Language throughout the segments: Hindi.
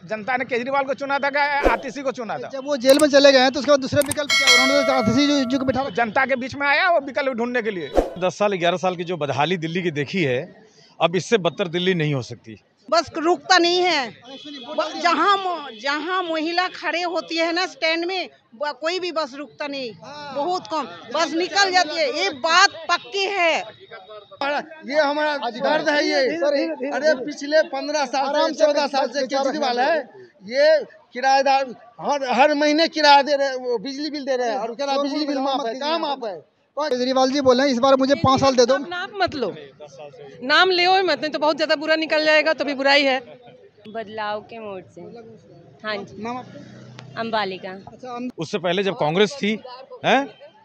जनता ने केजरीवाल को चुना था, आतिशी को चुना था। जब वो जेल में चले गए हैं तो उसके बाद दूसरे विकल्प क्या, उन्होंने तो आतिशी जो बिठा रखा। जनता के बीच में आया वो विकल्प ढूंढने के लिए। 10 साल 11 साल की जो बदहाली दिल्ली की देखी है, अब इससे बदतर दिल्ली नहीं हो सकती। बस रुकता नहीं है। जहाँ महिला खड़े होती है ना स्टैंड में, कोई भी बस रुकता नहीं, बहुत कम बस निकल जाती है। ये बात पक्की है। ये हमारा दर्द है ये। अरे पिछले 15 साल से 14 साल से केजरीवाल है, ये किराएदार हर महीने किराया दे रहे, बिजली बिल दे रहे हैं और कह रहा बिजली बिल माफ है। कहाँ माफ है? केजरीवाल जी बोल रहे हैं इस बार मुझे 5 साल दे दो। नाम मत लो, नाम ले मत, नहीं तो बहुत ज्यादा बुरा निकल जाएगा, तो भी बुराई है। बदलाव के मोड से। हाँ जी। नाम आपका? अम्बालिका। अच्छा, उससे पहले जब कांग्रेस थी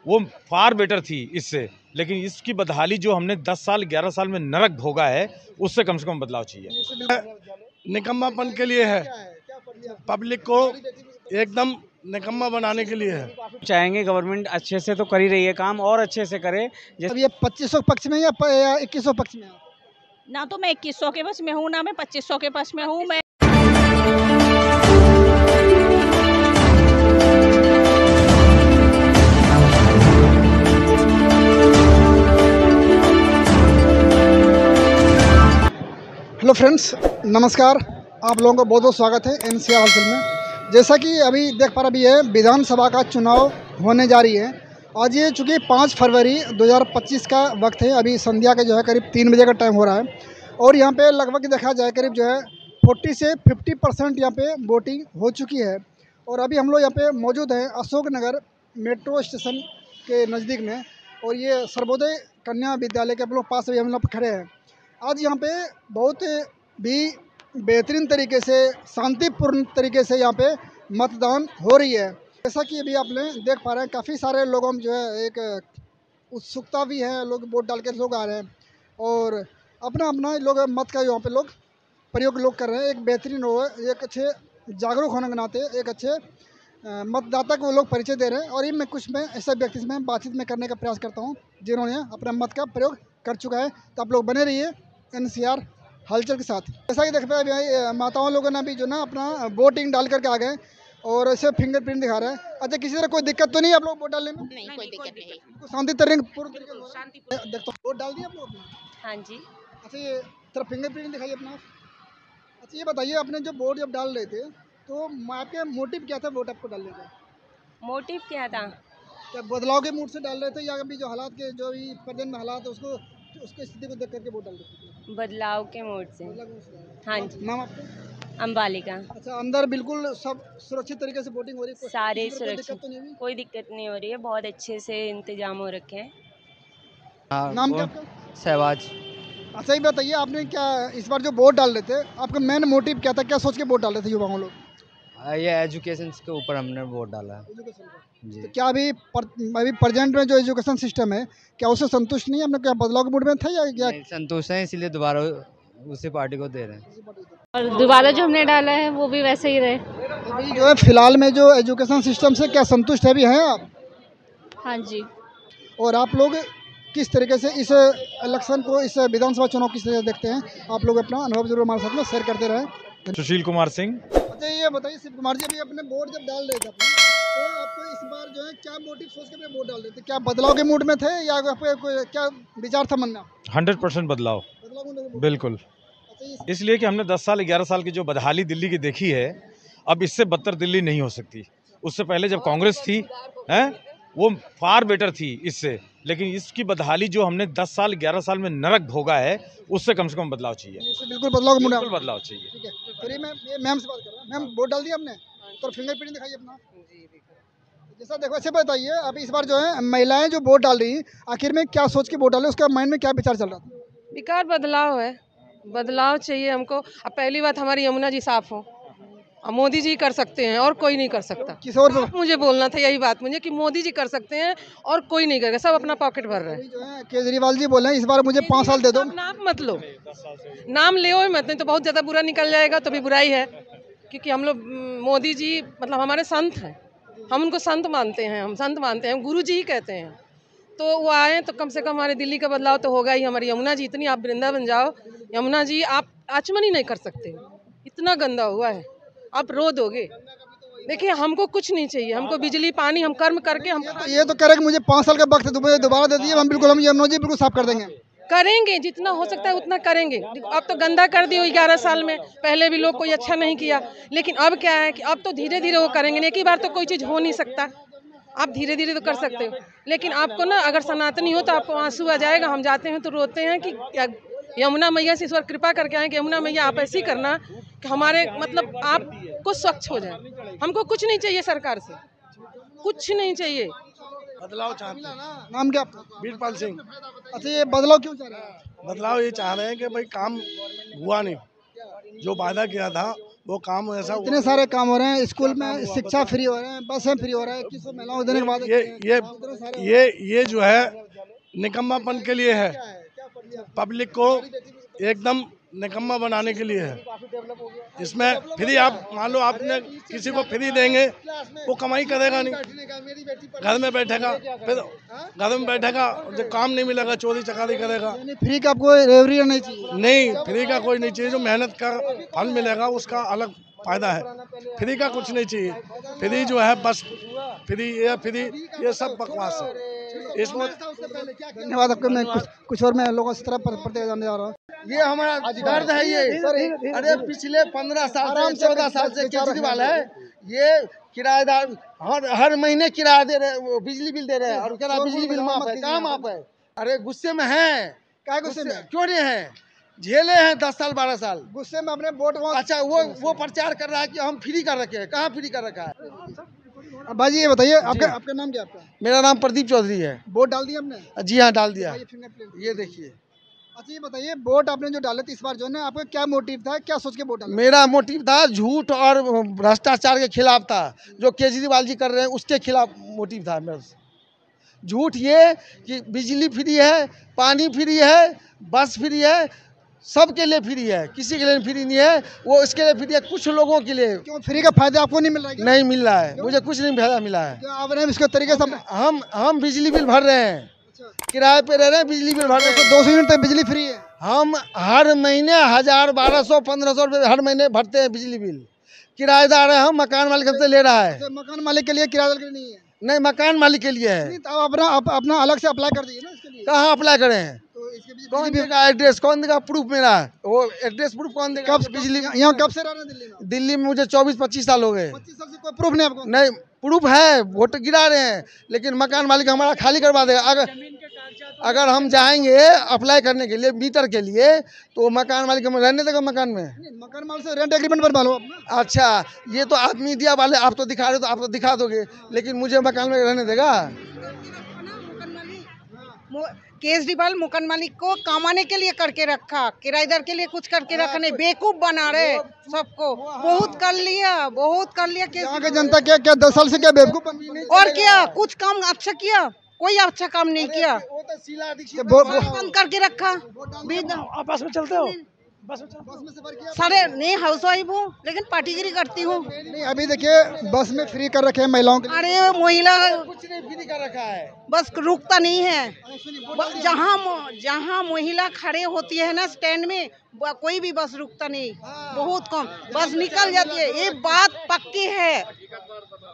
वो फार बेटर थी इससे, लेकिन इसकी बदहाली जो हमने 10 साल 11 साल में नरक भोगा है, उससे कम से कम बदलाव चाहिए। निकम्मापन के लिए है, पब्लिक को एकदम निकम्मा बनाने के लिए है। चाहेंगे गवर्नमेंट अच्छे से तो कर ही रही है काम, और अच्छे से करे। अब ये 2500 पक्ष में या 2100 पक्ष में? ना तो मैं 2100 के पक्ष में हूँ, ना मैं 2500 के पक्ष में हूँ। मैं हेलो फ्रेंड्स, नमस्कार। आप लोगों का बहुत बहुत स्वागत है NCR हलचल में। जैसा कि अभी देख पा रहे हैं विधानसभा का चुनाव होने जा रही है। आज ये चूँकि 5 फरवरी 2025 का वक्त है। अभी संध्या के जो है करीब 3 बजे का टाइम हो रहा है और यहाँ पे लगभग देखा जाए करीब जो है 40 से 50% यहाँ पे वोटिंग हो चुकी है। और अभी हम लोग यहाँ पे मौजूद हैं अशोकनगर मेट्रो स्टेशन के नज़दीक में, और ये सर्वोदय कन्या विद्यालय के हम लोग पास अभी हम लोग खड़े हैं। आज यहाँ पे बहुत भी बेहतरीन तरीके से, शांतिपूर्ण तरीके से यहाँ पे मतदान हो रही है। जैसा कि अभी आप देख पा रहे हैं काफ़ी सारे लोगों में जो है एक उत्सुकता भी है, लोग वोट डाल के लोग आ रहे हैं और अपना अपना लोग मत का यहाँ पे लोग प्रयोग लोग कर रहे हैं। एक बेहतरीन हो, एक अच्छे जागरूक होने के नाते एक अच्छे मतदाता को लोग परिचय दे रहे हैं। और ये मैं कुछ में ऐसे व्यक्ति से मैं बातचीत में करने का प्रयास करता हूँ जिन्होंने अपना मत का प्रयोग कर चुका है। तो आप लोग बने रहिए NCR हलचल के साथ। जैसा कि देख पाए अभी माताओं लोगों ने भी जो ना अपना वोटिंग डाल करके आ गए और ऐसे फिंगरप्रिंट दिखा रहे हैं। अच्छा, किसी तरह कोई दिक्कत तो नहीं आप लोग वोट डालने में? नहीं, कोई दिक्कत नहीं। शांति तरीके पूर्ण तरीके से देखता हूँ। वोट डाल दिया आप लोग अपना? हाँ जी। अच्छा, ये तरफ फिंगरप्रिंट दिखाइए अपना। अच्छा, ये बताइए आपने जो वोट जब डाल रहे थे तो आपके मोटिव क्या था वोट आपको डालने का? मोटिव क्या था? क्या बदलाव के मूड से डाल रहे थे या अभी जो हालात के जो भी प्रेजेंट में हालात है उसको उसकी स्थिति को देख करके वोट डाल रहे थे? बदलाव के मोड से। हाँ जी। नाम आपका? अम्बालिका। अच्छा, अंदर बिल्कुल सब सुरक्षित तरीके से वोटिंग हो रही है? सारे कोई सुरक्षित, दिक्कत तो नहीं हुई? कोई दिक्कत नहीं हो रही है, बहुत अच्छे से इंतजाम हो रखे हैं। नाम क्या आपका? सहवाज। अच्छा, ये बताइए आपने क्या इस बार जो वोट डाल रहे थे आपका मेन मोटिव क्या था, क्या सोच के वोट डाल रहे थे युवाओं लोग? ये एजुकेशन के ऊपर हमने वोट डाला है जी। तो क्या अभी प्रेजेंट में जो एजुकेशन सिस्टम है क्या उससे संतुष्ट नहीं है? हमने क्या बदलाव के मूड में थे या क्या? नहीं, संतुष्ट हैं, इसीलिए दोबारा उसी पार्टी को दे रहे हैं। और दोबारा जो हमने डाला है वो भी वैसे ही रहे। अभी जो है फिलहाल में जो एजुकेशन सिस्टम से क्या संतुष्ट है भी हैं आप? हाँ जी। और आप लोग किस तरीके से इस इलेक्शन को, इस विधानसभा चुनाव किस तरह से देखते हैं? आप लोग अपना अनुभव जरूर हमारे साथ में शेयर करते रहें। सुशील कुमार सिंह। अच्छा, ये बताइए शिव कुमार जी, अभी अपने वोट जब डाल रहे थे अपने, तो आपको इस बार जो है क्या मोटिव सोच के अपने वोट डाल रहे थे? क्या बदलाव के मूड में थे या आपको क्या विचार था मन में? 100% बदलाव, बिल्कुल। अच्छा, इसलिए कि हमने 10 साल 11 साल की जो बदहाली दिल्ली की देखी है, अब इससे बदतर दिल्ली नहीं हो सकती। उससे पहले जब कांग्रेस थी वो फार बेटर थी इससे, लेकिन इसकी बदहाली जो हमने 10 साल 11 साल में नरक भोगा है, उससे कम से कम बदलाव चाहिए। बिल्कुल बदलाव का मूड, बिल्कुल बदलाव चाहिए। ठीक है। फिर मैं मैम से बात कर रहा हूँ। मैम, वोट डाल दिया आपने? तो फिंगरप्रिंट दिखाइए अपना। जैसा देखो, अच्छा बताइए अब इस बार जो है महिलाएं जो वोट डाल रही, आखिर में क्या सोच के वोट डाले, उसका माइंड में क्या विचार चल रहा था? विकार बदलाव है, बदलाव चाहिए हमको। अब पहली बात हमारी यमुना जी साफ हो, अब मोदी जी कर सकते हैं और कोई नहीं कर सकता। किस और मुझे बोलना था यही बात मुझे कि मोदी जी कर सकते हैं और कोई नहीं करेगा, सब अपना पॉकेट भर रहे हैं। जो है केजरीवाल जी बोल रहे हैं इस बार मुझे 5 साल दे दो। नाम मत लो, नाम ले मत, नहीं तो बहुत ज़्यादा बुरा निकल जाएगा, तो भी बुराई है। क्योंकि हम लोग मोदी जी मतलब हमारे संत हैं, हम उनको संत मानते हैं, हम संत मानते हैं, गुरु जी ही कहते हैं। तो वो आए तो कम से कम हमारे दिल्ली का बदलाव तो होगा ही। हमारी यमुना जी इतनी, आप वृंदावन जाओ, यमुना जी आप आचमन ही नहीं कर सकते, इतना गंदा हुआ है। आप रो दोगे। देखिए हमको कुछ नहीं चाहिए, हमको बिजली पानी हम कर्म करके हम ये तो करेगा, मुझे 5 साल का वक्त है, दोबारा दे दिए, हम यमुना जी बिल्कुल साफ कर देंगे। करेंगे, जितना हो सकता है उतना करेंगे। अब तो गंदा कर दिए 11 साल में, पहले भी लोग कोई अच्छा नहीं किया, लेकिन अब क्या है कि अब तो धीरे धीरे वो करेंगे। एक ही बार तो कोई चीज़ हो नहीं सकता, आप धीरे धीरे तो कर सकते हो। लेकिन आपको ना अगर सनातनी हो तो आपको आंसू आ जाएगा। हम जाते हैं तो रोते हैं कि यमुना मैया से ईश्वर कृपा करके आए कि यमुना मैया आप ऐसी करना कि हमारे मतलब आपको स्वच्छ हो जाए। हमको कुछ नहीं चाहिए सरकार से, कुछ नहीं चाहिए। बदलाव चाहते हैं। नाम क्या आपका? वीरपाल सिंह। अच्छा, ये बदलाव क्यों चाह रहे हैं? बदलाव ये चाह रहे हैं कि भाई काम हुआ नहीं, जो वादा किया था वो काम ऐसा इतने सारे काम हो रहे हैं, स्कूल में शिक्षा फ्री हो रहे हैं, बसें फ्री हो रहा है, 2100 महिलाओं देने के बाद ये जो है निकम्मापन के लिए है, पब्लिक को एकदम निकम्मा बनाने के लिए है। इसमें फ्री आप मान लो आपने किसी को फ्री देंगे, वो कमाई करेगा नहीं, घर में बैठेगा, फिर घर में बैठेगा, जब काम नहीं मिलेगा चोरी चकारी करेगा। फ्री का आपको रेवरी नहीं चाहिए? नहीं, फ्री का कोई नहीं चाहिए। जो मेहनत का फल मिलेगा उसका अलग फायदा है, फ्री का कुछ नहीं चाहिए। फ्री जो है बस फ्री ये सब बकवास है। इसमें धन्यवाद आपको। मैं कुछ और मैं लोगों से तरफ पढ़ते जाने जा रहा हूँ। ये हमारा दर्द है ये। अरे पिछले 15 साल से 14 साल से केजरीवाल है, ये किराएदार हर महीने किराया दे रहे, बिजली बिल दे रहे हैं, और क्या बिजली बिल माफ है, कहाँ माफ है? अरे गुस्से में है, क्या गुस्से में? क्यों नहीं है? झेले हैं 10 साल 12 साल गुस्से में अपने वोट। अच्छा, वो प्रचार कर रहा है कि हम फ्री कर रखे हैं, कहाँ फ्री कर रखा है? भाई ये बताइए, आपका नाम क्या? आपका? मेरा नाम प्रदीप चौधरी है। वोट डाल दिया आपने? जी हाँ, डाल दिया। ये देखिए। अच्छा, ये बताइए, वोट आपने जो डाले थे इस बार जो है, आपका क्या मोटिव था, क्या सोच के वोट डाला? मेरा मोटिव था झूठ और भ्रष्टाचार के खिलाफ था, जो केजरीवाल जी कर रहे हैं उसके खिलाफ मोटिव था मेरा। झूठ ये कि बिजली फ्री है, पानी फ्री है, बस फ्री है, सबके लिए फ्री है, किसी के लिए फ्री नहीं है। वो इसके लिए फ्री है कुछ लोगों के लिए। क्यों फ्री का फायदा आपको नहीं मिल रहा है? नहीं मिल रहा है, मुझे कुछ नहीं फायदा मिला है। आपने इसके तरीके से हम बिजली बिल भर रहे हैं, किराए पे रह रहे हैं, बिजली बिल भर रहे हैं। 200 यूनिट तक बिजली फ्री है। हम हर महीने 1000, 1200, 1500 रुपये हर महीने भरते हैं बिजली बिल। किराएदार है हम, मकान मालिक हमसे ले रहा है। मकान मालिक के लिए, किराएदार के लिए नहीं है? नहीं, मकान मालिक के लिए है। तो अपना अलग से अप्लाई कर दीजिए ना इसके लिए। कहाँ अप्लाई करें? कौन देगा एड्रेस, कौन देगा प्रूफ? मेरा वो एड्रेस प्रूफ कौन देगा? कब बिजली यहाँ कब से रह रहे हैं दिल्ली में? दिल्ली में मुझे 24-25 साल हो गए। 25 साल से कोई प्रूफ नहीं आपको? नहीं, प्रूफ है, वोट गिरा रहे हैं, लेकिन मकान मालिक हमारा खाली करवा देगा। अगर हम जाएंगे अप्लाई करने के लिए मीटर के लिए, तो मकान मालिक हमें रहने देगा मकान में? मकान मालिक से रेंट एग्रीमेंट बनवा लो। अच्छा, ये तो आप मीडिया वाले आप तो दिखा रहे हो, तो आप तो दिखा दोगे, लेकिन मुझे मकान में रहने देगा? केजरीवाल मकान मालिक को कमाने के लिए करके रखा, किराएदार के लिए कुछ करके रखा नहीं, बेवकूफ बना रहे सबको। बहुत कर लिया यहाँ की जनता क्या 10 साल से क्या बेवकूफ बन गई? और क्या कुछ काम अच्छा किया? कोई अच्छा काम नहीं किया, बंद करके रखा। आपस में चलते हो? बस में सफर किया? सारे नहीं, हाउस वाइफ हूँ लेकिन पार्टीगिरी करती हूँ। नहीं, अभी देखिए बस में फ्री कर रखे हैं महिलाओं के लिए। अरे महिला कुछ नहीं फ्री कर रखा है, बस रुकता नहीं है। जहाँ महिला खड़े होती है ना स्टैंड में, कोई भी बस रुकता नहीं, बहुत कम बस निकल जाती है। ये बात पक्की है,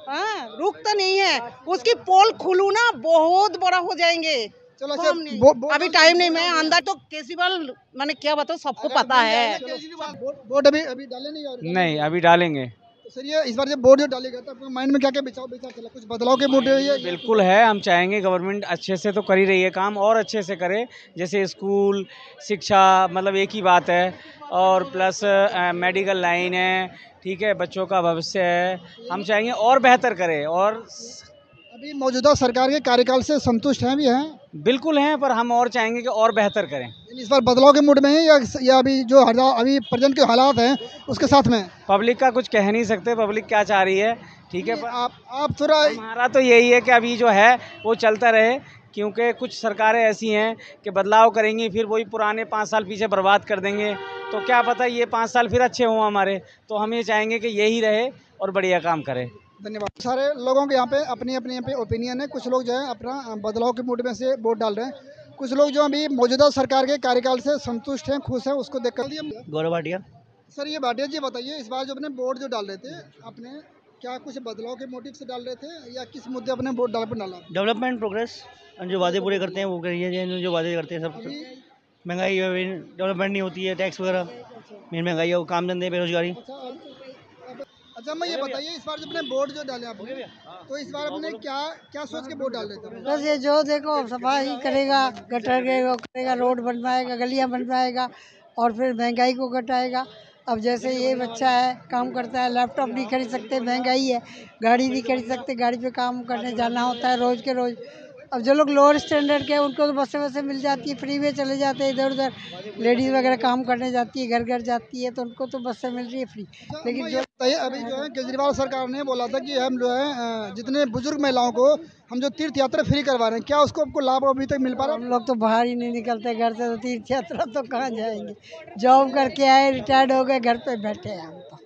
हाँ, रुकता नहीं है। उसकी पोल खुलू ना बहुत बड़ा हो जाएंगे। चलो अभी टाइम नहीं, मैं अंदर तो केजरीवाल मैंने क्या बताऊँ, सबको पता है। वोट अभी डाले नहीं? नहीं, अभी डालेंगे। तो सर, ये इस बार जब वोट जो डालेगा तो आपके माइंड में क्या क्या विचार चला? कुछ बदलाव के मोटिव है? बिल्कुल है, हम चाहेंगे गवर्नमेंट अच्छे से तो कर ही रही है काम, और अच्छे से करे, जैसे स्कूल, शिक्षा, मतलब एक ही बात है, और प्लस मेडिकल लाइन है, ठीक है, बच्चों का भविष्य है, हम चाहेंगे और बेहतर करे। और अभी मौजूदा सरकार के कार्यकाल से संतुष्ट हैं? भी हैं, बिल्कुल हैं, पर हम और चाहेंगे कि और बेहतर करें। इस बार बदलाव के मूड में है या अभी जो अभी प्रेजेंट के हालात हैं उसके साथ में? पब्लिक का कुछ कह नहीं सकते, पब्लिक क्या चाह रही है, ठीक है, पर आप थोड़ा, हमारा तो यही है कि अभी जो है वो चलता रहे, क्योंकि कुछ सरकारें ऐसी हैं कि बदलाव करेंगी फिर वही पुराने 5 साल पीछे बर्बाद कर देंगे, तो क्या पता ये 5 साल फिर अच्छे हों हमारे। तो हम ये चाहेंगे कि यही रहे और बढ़िया काम करे। धन्यवाद। सारे लोगों के यहाँ पे अपनी यहाँ पे ओपिनियन है। कुछ लोग जो है अपना बदलाव के मूड में से वोट डाल रहे हैं, कुछ लोग जो अभी मौजूदा सरकार के कार्यकाल से संतुष्ट हैं, खुश हैं, उसको देखकर। गौरव भाटिया। सर ये भाटिया जी बताइए, इस बार जो अपने वोट जो डाल रहे थे अपने, क्या कुछ बदलाव के मोटिव से डाल रहे थे या किस मुद्दे अपने वोट डाला? डेवलपमेंट प्रोग्रेस, जो वादे पूरे करते हैं वो करिए, जो वादे करते हैं सब। महंगाई डेवलपमेंट नहीं होती है, टैक्स वगैरह, मेन महंगाई है, काम धंधे, बेरोजगारी। अच्छा मैं ये बताइए, इस बार जब अपने वोट जो डाले आपने, तो इस बार अपने क्या सोच के वोट डाल रहे थे? बस ये जो देखो सफाई करेगा, गटर करेगा, रोड बनवाएगा, गलियां बनवाएगा और फिर महंगाई को घटाएगा। अब जैसे ये बच्चा है, काम करता है, लैपटॉप नहीं खरीद सकते, महंगाई है, गाड़ी नहीं खरीद सकते, गाड़ी पे काम करने जाना होता है रोज़ के रोज़। अब जो लोग लोअर स्टैंडर्ड के हैं उनको तो बसें वसें मिल जाती है, फ्री में चले जाते हैं इधर उधर, लेडीज़ वगैरह काम करने जाती है, घर घर जाती है, तो उनको तो बसें मिल रही है फ्री। लेकिन जो अभी जो है केजरीवाल सरकार ने बोला था कि हम जो है जितने बुजुर्ग महिलाओं को हम जो तीर्थ यात्रा फ्री करवा रहे हैं, क्या उसको आपको लाभ अभी तक मिल पा रहा है? हम लोग तो बाहर ही नहीं निकलते घर से, तो तीर्थ यात्रा तो कहाँ जाएंगे, जॉब करके आए, रिटायर्ड हो गए, घर पे बैठे हैं हम तो।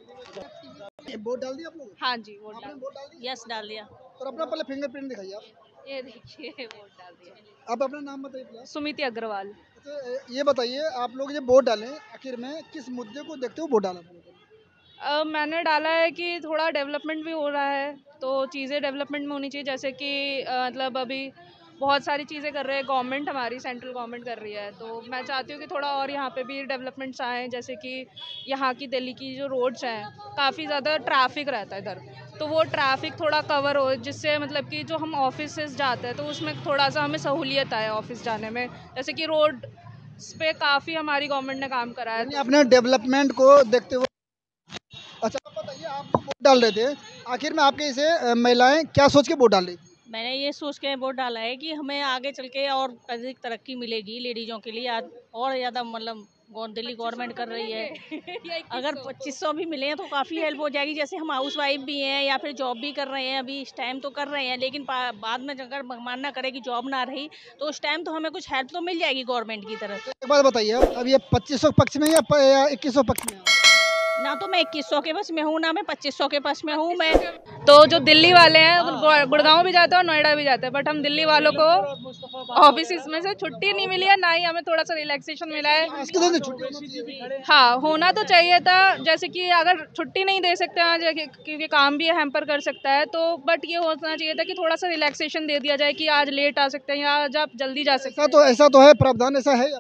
वोट डाल दिया आप लोग? हाँ जी, वोट आपने वोट डाल दिया? यस डाल दिया। और अपना पहले फिंगरप्रिंट दिखाइए आप। ये देखिए वोट डाल दिया। आप अपना नाम बताइए प्लीज। सुमिति अग्रवाल। अच्छा ये बताइए, आप लोग जब वोट डालें आखिर में किस मुद्दे को देखते हुए वोट डाला? मैंने डाला है कि थोड़ा डेवलपमेंट भी हो रहा है, तो चीज़ें डेवलपमेंट में होनी चाहिए, जैसे कि मतलब अभी बहुत सारी चीज़ें कर रहे हैं गवर्नमेंट, हमारी सेंट्रल गवर्नमेंट कर रही है, तो मैं चाहती हूँ कि थोड़ा और यहाँ पे भी डेवलपमेंट्स आएँ। जैसे कि यहाँ की दिल्ली की जो रोड्स हैं, काफ़ी ज़्यादा ट्रैफिक रहता है इधर, तो वो ट्रैफिक थोड़ा कवर हो, जिससे मतलब कि जो हम ऑफिस जाते हैं तो उसमें थोड़ा सा हमें सहूलियत आए ऑफिस जाने में। जैसे कि रोड पे काफ़ी हमारी गवर्नमेंट ने काम करा है। अपने डेवलपमेंट को देखते हुए। अच्छा आप बताइए, आप जो वोट डाल रहे थे आखिर में आपके इसे महिलाएं क्या सोच के वोट डाल रही? मैंने ये सोच के वोट डाला है कि हमें आगे चल के और अधिक तरक्की मिलेगी लेडीज़ों के लिए, और ज़्यादा मतलब दिल्ली गवर्नमेंट कर रही है। अगर 2500 भी मिले हैं तो काफ़ी हेल्प हो जाएगी। जैसे हम हाउस वाइफ भी हैं या फिर जॉब भी कर रहे हैं, अभी इस टाइम तो कर रहे हैं, लेकिन बाद में अगर भगवान ना करे कि जॉब ना रही तो उस टाइम तो हमें कुछ हेल्प तो मिल जाएगी गवर्नमेंट की तरफ से। एक बात बताइए, अब ये 2500 पक्ष में या 2100 पक्ष में? ना तो मैं 2100 के बस में हूँ, ना मैं 2500 के बस में हूँ। मैं तो जो दिल्ली वाले हैं गुड़गांव भी जाते हैं और नोएडा भी जाते हैं, बट हम दिल्ली वालों को ऑफिस में से छुट्टी नहीं मिली है, ना ही हमें थोड़ा सा रिलैक्सेशन मिला है। हाँ होना तो चाहिए था, जैसे कि अगर छुट्टी नहीं दे सकते हैं क्योंकि काम भी हैम्पर कर सकता है, तो बट ये होना चाहिए था कि थोड़ा सा रिलैक्सेशन दे दिया जाए कि आज लेट आ सकते हैं या आज आप जल्दी जा सकते हैं। ऐसा तो है, प्रावधान ऐसा है?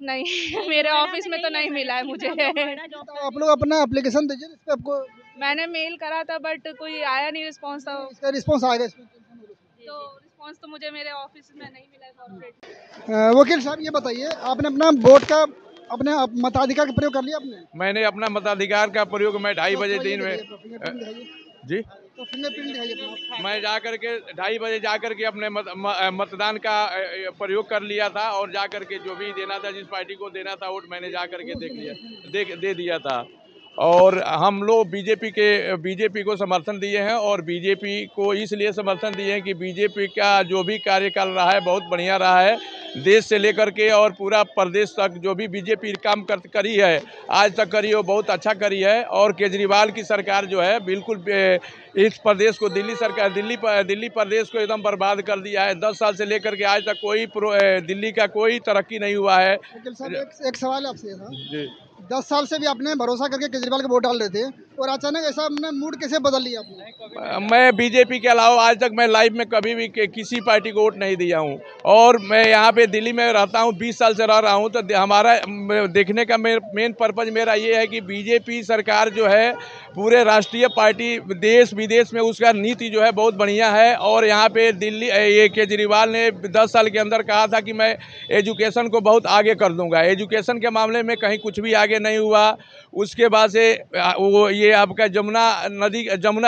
नहीं मेरे ऑफिस में तो नहीं मिला है मुझे। तो आप लोग अपना एप्लीकेशन दीजिए, इस पे आपको। मैंने मेल करा था बट कोई आया नहीं, रिस्पांस था। इसका रिस्पांस आएगा इसमें? तो रिस्पांस तो मुझे मेरे ऑफिस में नहीं मिला है कॉर्पोरेट। वकील साहब ये बताइए, आपने अपना वोट का अपने मताधिकार का प्रयोग कर लिया आपने? मैंने अपना मताधिकार का प्रयोग मैं 2:30 बजे दिन में जी तो फिंगरप्रिंट दिखाइए। मैं जा कर के 2:30 बजे जा कर के अपने मतदान का प्रयोग कर लिया था, और जा कर के जो भी देना था, जिस पार्टी को देना था वोट, मैंने जा कर के दे दिया था। और हम लोग बीजेपी को समर्थन दिए हैं, और बीजेपी को इसलिए समर्थन दिए हैं कि बीजेपी का जो भी कार्यकाल रहा है बहुत बढ़िया रहा है, देश से लेकर के और पूरा प्रदेश तक जो भी बीजेपी काम करी है आज तक करी, वो बहुत अच्छा करी है। और केजरीवाल की सरकार जो है बिल्कुल इस प्रदेश को दिल्ली प्रदेश को एकदम बर्बाद कर दिया है। 10 साल से लेकर के आज तक दिल्ली का कोई तरक्की नहीं हुआ है। एक सवाल आपसे था जी, 10 साल से भी आपने भरोसा करके केजरीवाल के वोट डाल रहे थे, और अचानक ऐसा अपना मूड कैसे बदल लिया आपने? मैं बीजेपी के अलावा आज तक मैं लाइफ में कभी भी किसी पार्टी को वोट नहीं दिया हूं, और मैं यहाँ पे दिल्ली में रहता हूं, 20 साल से रह रहा हूं, तो हमारा देखने का मेन पर्पज मेरा ये है कि बीजेपी सरकार जो है पूरे राष्ट्रीय पार्टी, देश विदेश में उसका नीति जो है बहुत बढ़िया है। और यहाँ पे ये केजरीवाल ने 10 साल के अंदर कहा था कि मैं एजुकेशन को बहुत आगे कर दूंगा, एजुकेशन के मामले में कहीं कुछ भी आगे नहीं हुआ। उसके बाद से वो ये आपका जमुना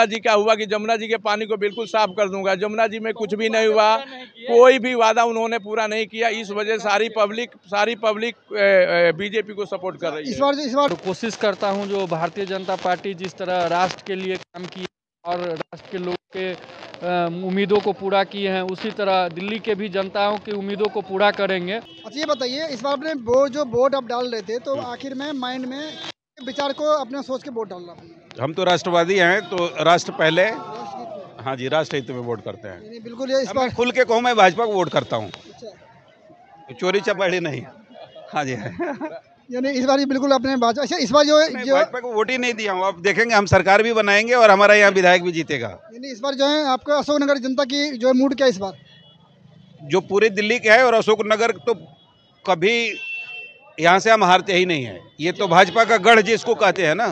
जी का हुआ कि जमुना जी के पानी को बिल्कुल साफ कर दूंगा, जमुना जी में कुछ भी नहीं हुआ, कोई भी वादा उन्होंने पूरा नहीं किया। इस वजह सारी पब्लिक बीजेपी को सपोर्ट कर रही है। इस बार कोशिश करता हूं, जो भारतीय जनता पार्टी जिस तरह राष्ट्र के लिए काम किया और राष्ट्र के लोगों के उम्मीदों को पूरा किए हैं, उसी तरह दिल्ली के भी जनताओं की उम्मीदों को पूरा करेंगे। अच्छा ये बताइए, इस बार अपने जो वोट आप डाल रहे थे, तो आखिर में माइंड में विचार को अपने सोच के वोट डालना? हम तो राष्ट्रवादी हैं, तो राष्ट्र पहले। हाँ जी, राष्ट्र हित में वोट करते हैं। बिल्कुल ये इस बार खुल के कहूँ, मैं भाजपा को वोट करता हूँ, चोरी चपाड़ी नहीं। हाँ जी यानी इस बार बिल्कुल अपने भाजपा, अच्छा इस बार जो भाजपा को वोट ही नहीं दिया हूँ। अब देखेंगे, हम सरकार भी बनाएंगे और हमारा यहाँ विधायक भी जीतेगा। यानी इस बार जो है आपको अशोकनगर जनता की जो है मूड क्या है इस बार? जो पूरी दिल्ली के है, और अशोकनगर तो कभी यहाँ से हम हारते ही नहीं है। ये तो भाजपा का गढ़ जिसको कहते हैं ना,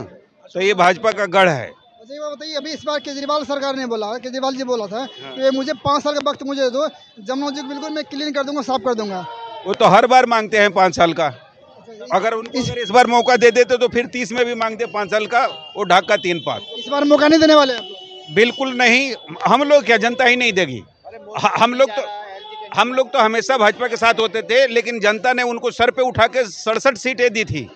तो ये भाजपा का गढ़ है। अच्छा ये बताइए, अभी इस बार केजरीवाल सरकार ने बोला, केजरीवाल जी बोला था कि मुझे 5 साल का वक्त मुझे दो, जमुना जी बिल्कुल मैं क्लीन कर दूंगा, साफ कर दूंगा। वो तो हर बार मांगते हैं 5 साल का। अगर उनको इस बार मौका दे देते तो फिर 30 में भी मांगते 5 साल का, वो ढाका 3 पात। इस बार मौका नहीं देने वाले आप? बिल्कुल नहीं। हम लोग क्या, जनता ही नहीं देगी। हम लोग तो हमेशा भाजपा के साथ होते थे, लेकिन जनता ने उनको सर पे उठा के 67 सीटें दी थी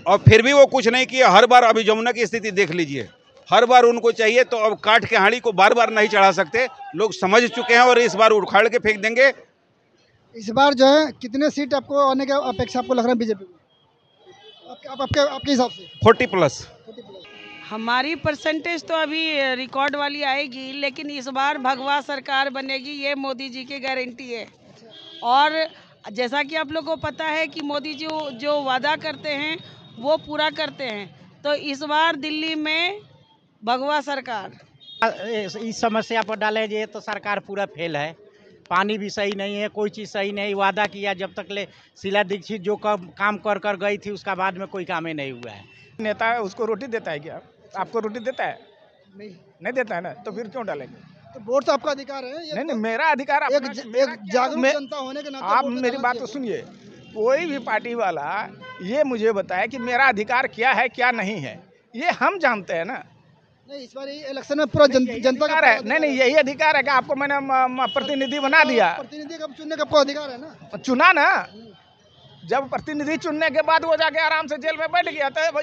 और फिर भी वो कुछ नहीं किया। हर बार अभी जमुना की स्थिति देख लीजिए, हर बार उनको चाहिए तो अब काट के हांडी को बार बार नहीं चढ़ा सकते। लोग समझ चुके हैं और इस बार उखाड़ के फेंक देंगे। इस बार जो है कितने सीट आपको आने का अपेक्षा आपको लग रहा है बीजेपी को, आपके हिसाब से? 40+। हमारी परसेंटेज तो अभी रिकॉर्ड वाली आएगी, लेकिन इस बार भगवा सरकार बनेगी, ये मोदी जी की गारंटी है। और जैसा कि आप लोगों को पता है कि मोदी जी जो वादा करते हैं वो पूरा करते हैं, तो इस बार दिल्ली में भगवा सरकार। इस समस्या पर डाले ये तो सरकार पूरा फेल है। पानी भी सही नहीं है, कोई चीज़ सही नहीं। वादा किया जब तक ले शीला दीक्षित जो काम कर गई थी, उसका बाद में कोई काम ही नहीं हुआ है। नेता है उसको रोटी देता है क्या? आपको रोटी देता है? नहीं देता है ना, तो फिर क्यों डालेंगे? तो वोट तो आपका अधिकार है। नहीं, मेरा अधिकार एक जागरूक जनता होने के नाते आप मेरी बात तो सुनिए। कोई भी पार्टी वाला ये मुझे बताए कि मेरा अधिकार क्या है क्या नहीं है, ये हम जानते हैं ना। नहीं, इस बार इलेक्शन में पूरा जनता का है। नहीं, यही अधिकार है कि आपको मैंने प्रतिनिधि बना दिया। प्रतिनिधि का चुनने का आपको अधिकार है ना। चुना ना, जब प्रतिनिधि चुनने के बाद वो जाके आराम से जेल में बैठ गया, तो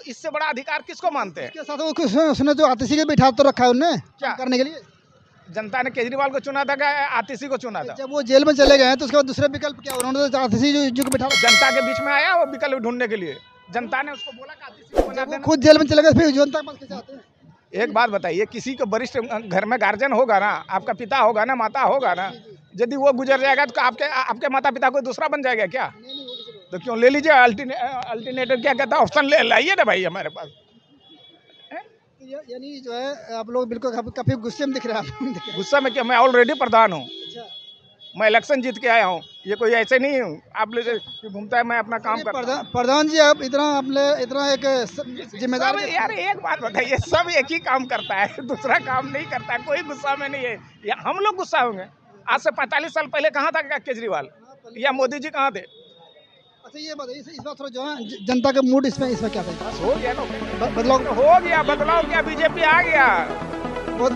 इससे बड़ा अधिकार किसको मानते हैं? इसके साथ उसने जो आतिशी के बिठा तो रखा है उन्हें क्या करने के लिए? जनता ने केजरीवाल को चुना था क्या आतिशी को चुना था? जब वो जेल में चले गए तो उसके बाद दूसरे विकल्प क्या? उन्होंने तो आतिशी जो बिठा, जनता के बीच में आया वो विकल्प ढूंढने के लिए। जनता ने उसको बोला कि आतिशी को बना देना। खुद जेल में चले गए, फिर जनता के पास कैसे आते हैं? एक बात बताइए, किसी को वरिष्ठ घर में गार्जियन होगा ना, आपका पिता होगा ना, माता होगा ना, यदि वो गुजर जाएगा तो आपके माता पिता कोई दूसरा बन जाएगा क्या? तो क्यों, ले लीजिए अल्टरनेटिव, क्या कहता है, ऑप्शन ले लाइए ना भाई हमारे पास। यानी जो है आप लोग बिल्कुल काफी गुस्से में दिख रहे हैं। गुस्सा में क्या, मैं ऑलरेडी प्रधान हूँ। मैं इलेक्शन जीत के आया हूँ, ये कोई ऐसे नहीं हूँ आप लोग घूमता है, मैं अपना काम करता हूँ। प्रधान जी आप इतना एक जिम्मेदार। यार एक बात बताइए, सब एक ही काम करता है, दूसरा काम नहीं करता है, कोई गुस्सा में नहीं है। हम लोग गुस्सा होंगे? आज से 45 साल पहले कहाँ था केजरीवाल या मोदी जी कहाँ थे? अच्छा ये बताइए, इस बार थोड़ा जो है जनता का मूड इसमें क्या था? हो गया ना, बदलाव हो गया, बीजेपी आ गया। बहुत